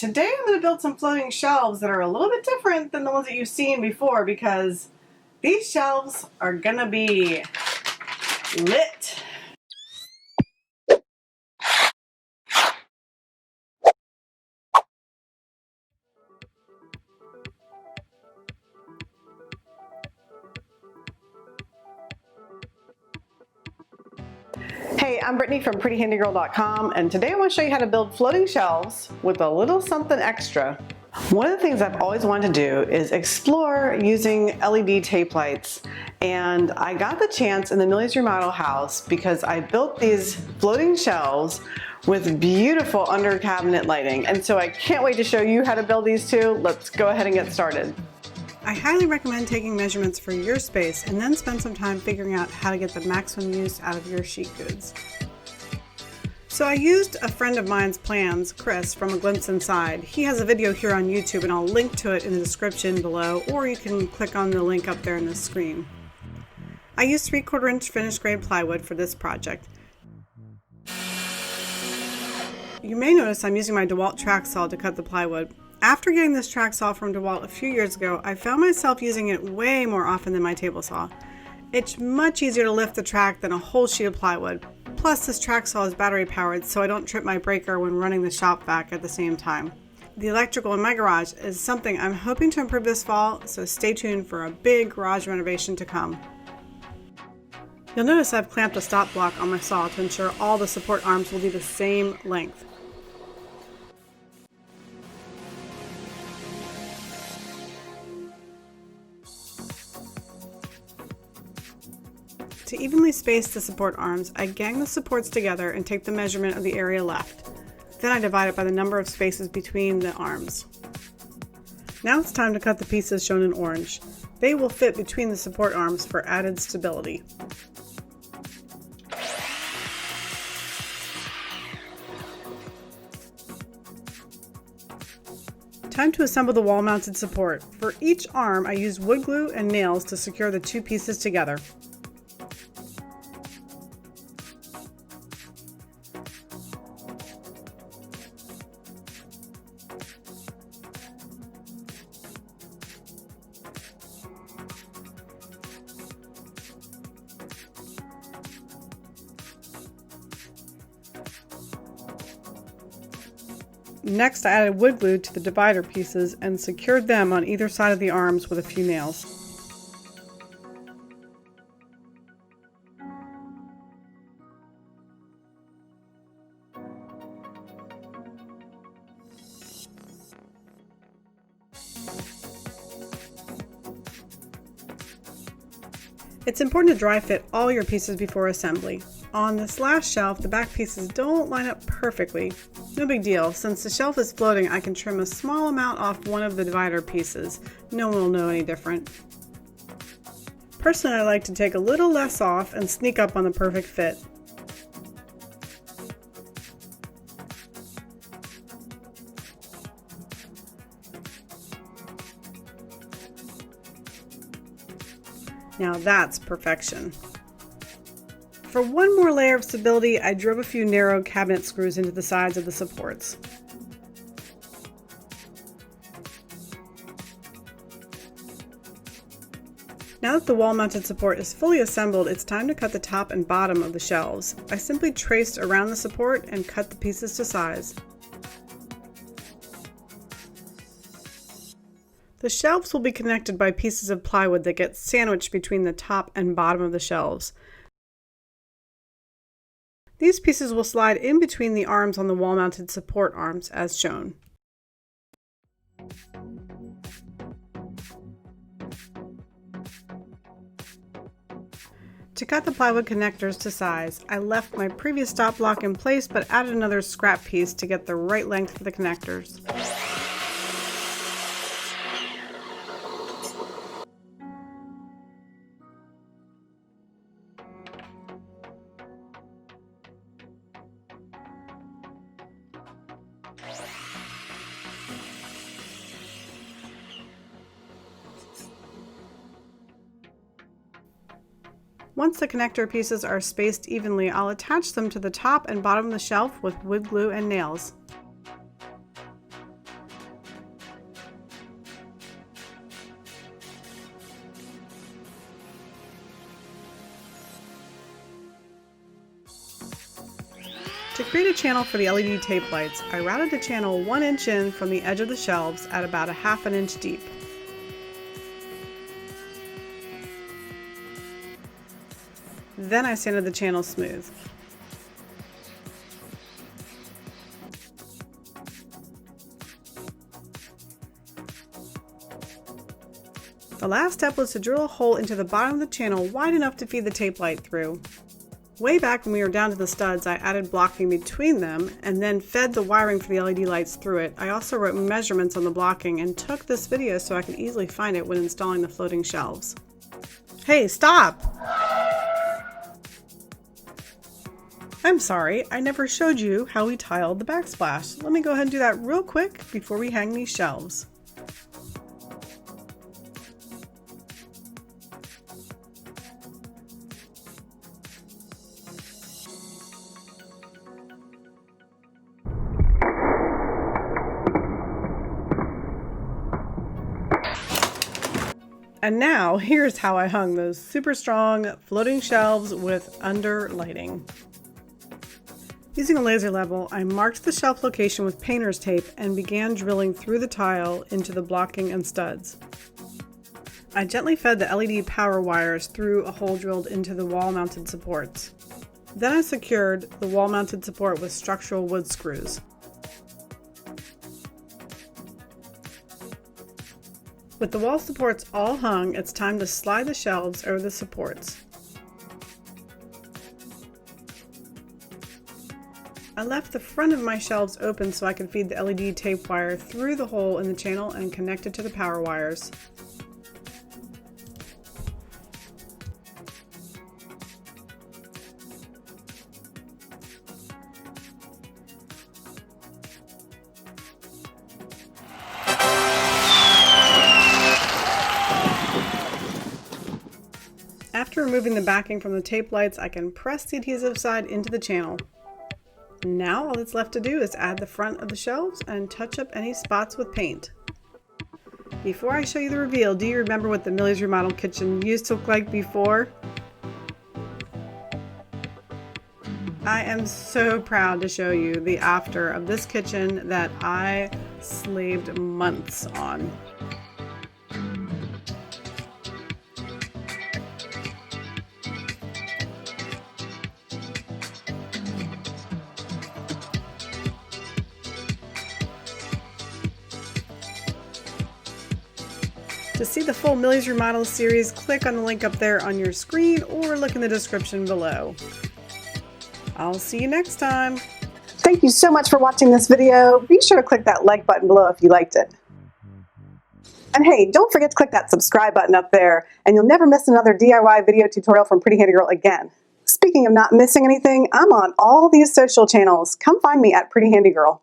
Today I'm going to build some floating shelves that are a little bit different than the ones that you've seen before because these shelves are going to be lit. Hey, I'm Brittany from prettyhandygirl.com, and today I want to show you how to build floating shelves with a little something extra. One of the things I've always wanted to do is explore using LED tape lights, and I got the chance in the Millie's Remodel house because I built these floating shelves with beautiful under cabinet lighting, and so I can't wait to show you how to build these too. Let's go ahead and get started. I highly recommend taking measurements for your space and then spend some time figuring out how to get the maximum use out of your sheet goods. So I used a friend of mine's plans, Chris, from A Glimpse Inside. He has a video here on YouTube and I'll link to it in the description below, or you can click on the link up there in the screen. I used 3/4 inch finished grade plywood for this project. You may notice I'm using my DeWalt track saw to cut the plywood. After getting this track saw from DeWalt a few years ago, I found myself using it way more often than my table saw. It's much easier to lift the track than a whole sheet of plywood. Plus, this track saw is battery powered, so I don't trip my breaker when running the shop vac at the same time. The electrical in my garage is something I'm hoping to improve this fall, so stay tuned for a big garage renovation to come. You'll notice I've clamped a stop block on my saw to ensure all the support arms will be the same length. To evenly space the support arms, I gang the supports together and take the measurement of the area left. Then I divide it by the number of spaces between the arms. Now it's time to cut the pieces shown in orange. They will fit between the support arms for added stability. Time to assemble the wall-mounted support. For each arm, I use wood glue and nails to secure the two pieces together. Next, I added wood glue to the divider pieces and secured them on either side of the arms with a few nails. It's important to dry fit all your pieces before assembly. On this last shelf, the back pieces don't line up perfectly. No big deal, since the shelf is floating, I can trim a small amount off one of the divider pieces. No one will know any different. Personally, I like to take a little less off and sneak up on the perfect fit. Now that's perfection. For one more layer of stability, I drove a few narrow cabinet screws into the sides of the supports. Now that the wall-mounted support is fully assembled, it's time to cut the top and bottom of the shelves. I simply traced around the support and cut the pieces to size. The shelves will be connected by pieces of plywood that get sandwiched between the top and bottom of the shelves. These pieces will slide in between the arms on the wall-mounted support arms as shown. To cut the plywood connectors to size, I left my previous stop block in place but added another scrap piece to get the right length for the connectors. Once the connector pieces are spaced evenly, I'll attach them to the top and bottom of the shelf with wood glue and nails. To create a channel for the LED tape lights, I routed the channel 1 inch in from the edge of the shelves at about a ½ inch deep. Then I sanded the channel smooth. The last step was to drill a hole into the bottom of the channel wide enough to feed the tape light through. Way back when we were down to the studs, I added blocking between them and then fed the wiring for the LED lights through it. I also wrote measurements on the blocking and took this video so I could easily find it when installing the floating shelves. Hey, stop! I'm sorry, I never showed you how we tiled the backsplash. Let me go ahead and do that real quick before we hang these shelves. And now, here's how I hung those super strong floating shelves with underlighting. Using a laser level, I marked the shelf location with painter's tape and began drilling through the tile into the blocking and studs. I gently fed the LED power wires through a hole drilled into the wall-mounted supports. Then I secured the wall-mounted support with structural wood screws. With the wall supports all hung, it's time to slide the shelves over the supports. I left the front of my shelves open so I could feed the LED tape wire through the hole in the channel and connect it to the power wires. After removing the backing from the tape lights, I can press the adhesive side into the channel. Now all that's left to do is add the front of the shelves and touch up any spots with paint. Before I show you the reveal, do you remember what the Millie's Remodel kitchen used to look like before? I am so proud to show you the after of this kitchen that I slaved months on. To see the full Millie's Remodel series, click on the link up there on your screen or look in the description below. I'll see you next time. Thank you so much for watching this video. Be sure to click that like button below if you liked it. And hey, don't forget to click that subscribe button up there and you'll never miss another DIY video tutorial from Pretty Handy Girl again. Speaking of not missing anything, I'm on all these social channels. Come find me at Pretty Handy Girl.